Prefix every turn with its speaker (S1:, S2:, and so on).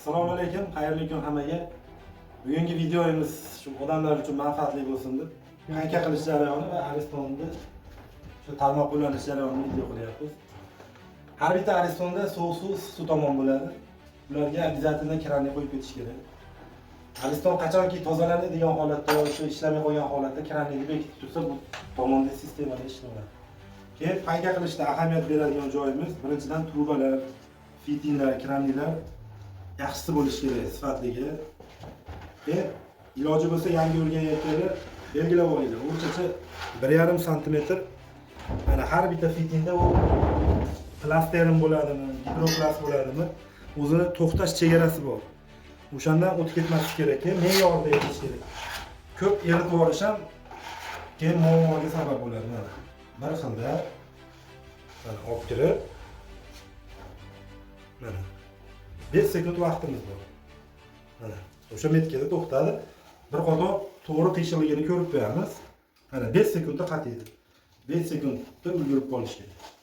S1: Assalomu alaykum, xayrli kun hammaga. Bugungi videomiz shu odamlar uchun manfaatli bo'lsin deb qayka qilish jarayoni va aristonni shu tarmoq qo'llanish jarayonini video qilyapmiz. Har bitta aristonda sovuq suv, issiq suv tomon bo'ladi. Ularga обязательно kranni qo'yib ketish kerak. Ariston qachonki tozalanadigan holatda yoki ishlamay qolgan holatda kranni bekitib tursa, bu tomonda sistemada ishlaydi. Keyin qayka qilishda ahamiyat beradigan joyimiz birinchidan trubalar, fitinglar, krannilar yaxshisi bo'lishi kerak sifatligi. Ve iloji bo'lsa yangi o'rganayotganlar belgilab olinglar. O'rtacha 1,5 sm mana har bitta fitingda u plasterin bo'ladimi, gidroplast bo'ladimi, o'zini to'xtash chegarasi bor. O'shandan o'tib ketmaslik kerak, me'yorda yetish kerak. Ko'p eritib yuborish ham keyin muammoga sabab bo'ladi. Mana bir xilda mana olib kirib mana 5 sekund vaqtimiz bor. Mana o'sha metkada to'xtadi. Bir qator to'g'ri qiyshiqligini ko'rib qo'yamiz. Mana 5 sekundda qatiydi. 5 sekundda ulgurib qolish kerak.